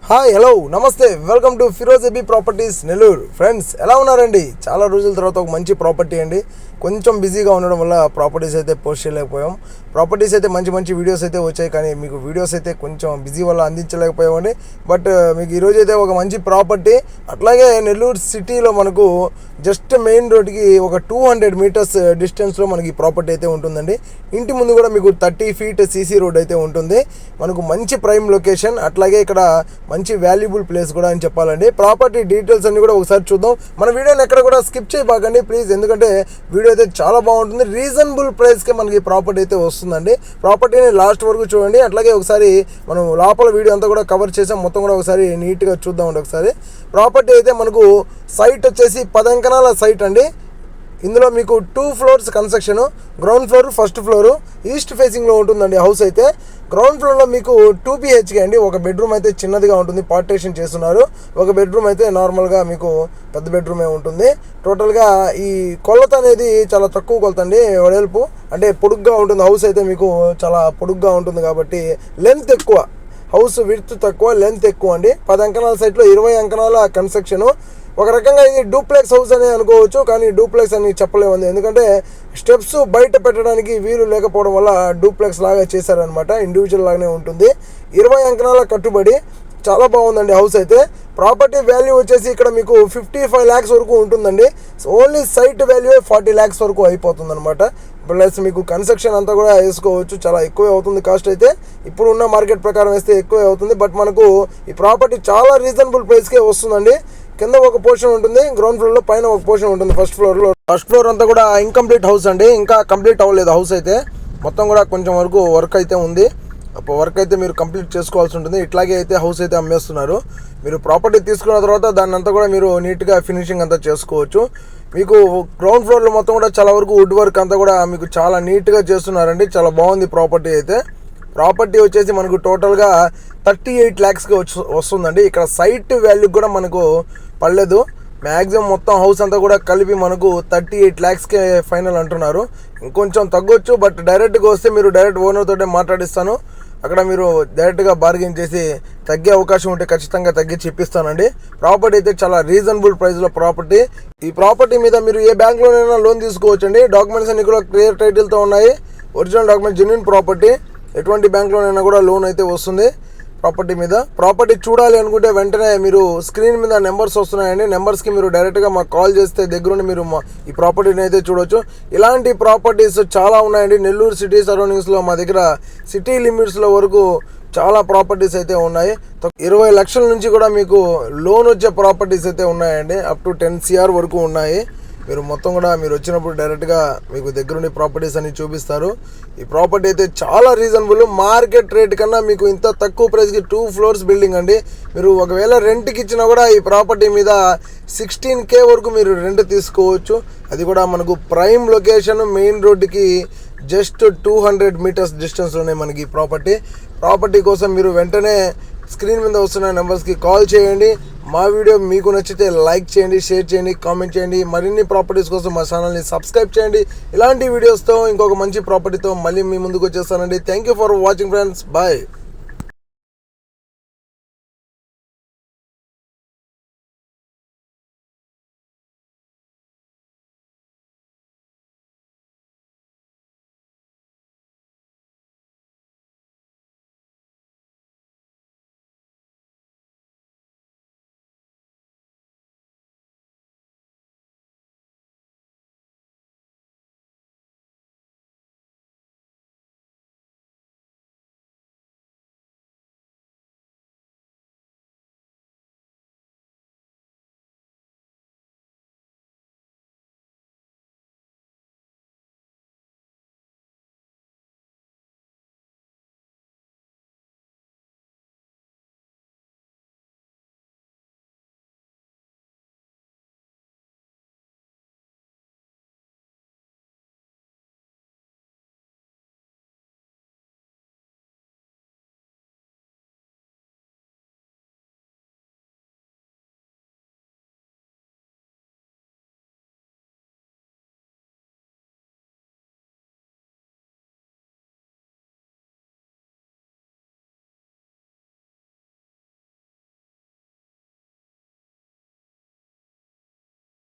Hi hello నమస్తే welcome to Firoz AB properties Nellore. Friends ఎలా ఉన్నారండి? చాలా రోజుల తర్వాత ఒక మంచి ప్రాపర్టీ అండి. కొంచెం బిజీగా ఉండడం వల్ల ప్రాపర్టీస్ అయితే పోస్ట్ చేయలేకపోయాం. ప్రాపర్టీస్ అయితే మంచి వీడియోస్ అయితే వచ్చాయి, కానీ మీకు వీడియోస్ అయితే కొంచెం బిజీ వల్ల అందించలేకపోయామండి. బట్ మీకు ఈరోజు అయితే ఒక మంచి ప్రాపర్టీ, అట్లాగే నెల్లూరు సిటీలో మనకు జస్ట్ మెయిన్ రోడ్కి ఒక 200 మీటర్స్ డిస్టెన్స్లో మనకి ప్రాపర్టీ అయితే ఉంటుందండి. ఇంటి ముందు కూడా మీకు 30 ఫీట్ సీసీ రోడ్ అయితే ఉంటుంది. మనకు మంచి ప్రైమ్ లొకేషన్, అట్లాగే ఇక్కడ మంచి వాల్యుబుల్ ప్లేస్ కూడా అని చెప్పాలండి. ప్రాపర్టీ డీటెయిల్స్ అన్ని కూడా ఒకసారి చూద్దాం. మన వీడియోని ఎక్కడ కూడా స్కిప్ చేయబాకండి ప్లీజ్, ఎందుకంటే వీడియో అయితే చాలా బాగుంటుంది. రీజనబుల్ ప్రైస్కే మనకి ప్రాపర్టీ అయితే వస్తుందండి. ప్రాపర్టీని లాస్ట్ వరకు చూడండి. అట్లాగే ఒకసారి మనం లోపల వీడియో అంతా కూడా కవర్ చేసాం, మొత్తం కూడా ఒకసారి నీట్గా చూద్దామండి. ఒకసారి ప్రాపర్టీ అయితే మనకు సైట్ వచ్చేసి 10 అంకణాల సైట్ అండి. ఇందులో మీకు 2 floors construction, ground floor first floor east ఫేసింగ్లో ఉంటుందండి హౌస్ అయితే. గ్రౌండ్ ఫ్లోర్లో మీకు 2 BHK అండి. ఒక బెడ్రూమ్ అయితే చిన్నదిగా ఉంటుంది, పార్టీషన్ చేస్తున్నారు. ఒక బెడ్రూమ్ అయితే నార్మల్గా మీకు పెద్ద బెడ్రూమే ఉంటుంది. టోటల్గా ఈ కొలత అనేది చాలా తక్కువ కొలత అండి, వెడల్పు అంటే పొడుగ్గా ఉంటుంది. హౌస్ అయితే మీకు చాలా పొడుగ్గా ఉంటుంది కాబట్టి లెంత్ ఎక్కువ, హౌస్ విడ్త్ తక్కువ లెంత్ ఎక్కువ అండి. 10 అంకణాల సైట్లో 20 అంకణాల కన్స్ట్రక్షను. ఒక రకంగా ఇది డూప్లెక్స్ హౌస్ అని అనుకోవచ్చు, కానీ డూప్లెక్స్ అని చెప్పలేము, ఎందుకంటే స్టెప్స్ బయట పెట్టడానికి వీలు లేకపోవడం వల్ల డూప్లెక్స్ లాగా చేశారనమాట. ఇండివిజువల్ లాగానే ఉంటుంది. 20 అంకణాల కట్టుబడి చాలా బాగుందండి హౌస్ అయితే. ప్రాపర్టీ వాల్యూ వచ్చేసి ఇక్కడ మీకు 55 lakhs వరకు ఉంటుందండి. ఓన్లీ సైట్ వాల్యూ 40 lakhs వరకు అయిపోతుంది అనమాట. ప్లస్ మీకు కన్స్ట్రక్షన్ అంతా కూడా వేసుకోవచ్చు, చాలా ఎక్కువే అవుతుంది కాస్ట్ అయితే. ఇప్పుడు ఉన్న మార్కెట్ ప్రకారం వేస్తే ఎక్కువే అవుతుంది, బట్ మనకు ఈ ప్రాపర్టీ చాలా రీజనబుల్ ప్రైస్కే వస్తుందండి. కింద ఒక పోర్షన్ ఉంటుంది, గ్రౌండ్ ఫ్లోర్లో పైన ఒక పోర్షన్ ఉంటుంది. ఫస్ట్ ఫ్లోర్ అంతా కూడా ఇన్కంప్లీట్ హౌస్ అండి, ఇంకా కంప్లీట్ అవ్వలేదు హౌస్ అయితే. మొత్తం కూడా కొంచెం వరకు వర్క్ అయితే ఉంది. వర్క్ అయితే మీరు కంప్లీట్ చేసుకోవాల్సి ఉంటుంది. ఇట్లాగే అయితే హౌస్ అయితే అమ్మేస్తున్నారు. మీరు ప్రాపర్టీ తీసుకున్న తర్వాత దాన్ని అంతా కూడా మీరు నీట్గా ఫినిషింగ్ అంతా చేసుకోవచ్చు. మీకు గ్రౌండ్ ఫ్లోర్లో మొత్తం కూడా చాలా వరకు వుడ్ వర్క్ అంతా కూడా మీకు చాలా నీట్గా చేస్తున్నారండి. చాలా బాగుంది ప్రాపర్టీ అయితే. ప్రాపర్టీ వచ్చేసి మనకు టోటల్గా 38 lakhsకి వస్తుందండి. ఇక్కడ సైట్ వాల్యూ కూడా మనకు పడలేదు. మ్యాక్సిమం మొత్తం హౌస్ అంతా కూడా కలిపి మనకు 38 lakhsకే ఫైనల్ అంటున్నారు. ఇంకొంచెం తగ్గొచ్చు, బట్ డైరెక్ట్గా వస్తే మీరు డైరెక్ట్ ఓనర్ తోటే మాట్లాడిస్తాను. అక్కడ మీరు డైరెక్ట్గా బార్గెన్ చేసి తగ్గే అవకాశం ఉంటే ఖచ్చితంగా తగ్గించి ఇప్పిస్తానండి. ప్రాపర్టీ అయితే చాలా రీజనబుల్ ప్రైస్లో ప్రాపర్టీ. ఈ ప్రాపర్టీ మీద మీరు ఏ బ్యాంక్లోనైనా లోన్ తీసుకోవచ్చండి. డాక్యుమెంట్స్ అన్ని కూడా క్లియర్ టైటిల్తో ఉన్నాయి. Original document, genuine property. ఎటువంటి బ్యాంక్లోనైనా కూడా లోన్ అయితే వస్తుంది ప్రాపర్టీ మీద. ప్రాపర్టీ చూడాలి అనుకుంటే వెంటనే మీరు స్క్రీన్ మీద నెంబర్స్ వస్తున్నాయండి. నెంబర్స్కి మీరు డైరెక్ట్గా మాకు కాల్ చేస్తే దగ్గరుండి మీరు ఈ ప్రాపర్టీని అయితే చూడొచ్చు. ఇలాంటి ప్రాపర్టీస్ చాలా ఉన్నాయండి నెల్లూరు సిటీ సరౌండింగ్స్లో. మా దగ్గర సిటీ లిమిట్స్లో వరకు చాలా ప్రాపర్టీస్ అయితే ఉన్నాయి. 20 లక్షల నుంచి కూడా మీకు లోన్ వచ్చే ప్రాపర్టీస్ అయితే ఉన్నాయండి. అప్ టు 10 CR వరకు ఉన్నాయి. మీరు మొత్తం కూడా మీరు వచ్చినప్పుడు డైరెక్ట్గా మీకు దగ్గరుండి ప్రాపర్టీస్ అన్ని చూపిస్తారు. ఈ ప్రాపర్టీ అయితే చాలా రీజనబుల్, మార్కెట్ రేట్ కన్నా మీకు ఇంత తక్కువ ప్రైస్కి 2 ఫ్లోర్స్ బిల్డింగ్ అండి. మీరు ఒకవేళ రెంట్కి ఇచ్చినా కూడా ఈ ప్రాపర్టీ మీద 16K వరకు మీరు రెంట్ తీసుకోవచ్చు. అది కూడా మనకు ప్రైమ్ లొకేషన్, మెయిన్ రోడ్డుకి జస్ట్ 200 మీటర్స్ డిస్టెన్స్లోనే మనకి ప్రాపర్టీ కోసం మీరు వెంటనే స్క్రీన్ మీద వస్తున్న నెంబర్స్కి కాల్ చేయండి. మా వీడియో మీకు నచ్చితే లైక్ చేయండి, షేర్ చేయండి, కామెంట్ చేయండి. మరిన్ని ప్రాపర్టీస్ కోసం మా ఛానల్ని సబ్స్క్రైబ్ చేయండి. ఇలాంటి వీడియోస్తో ఇంకొక మంచి ప్రాపర్టీతో మళ్ళీ మీ ముందుకు వచ్చేస్తానండి. Thank you for watching friends. Bye.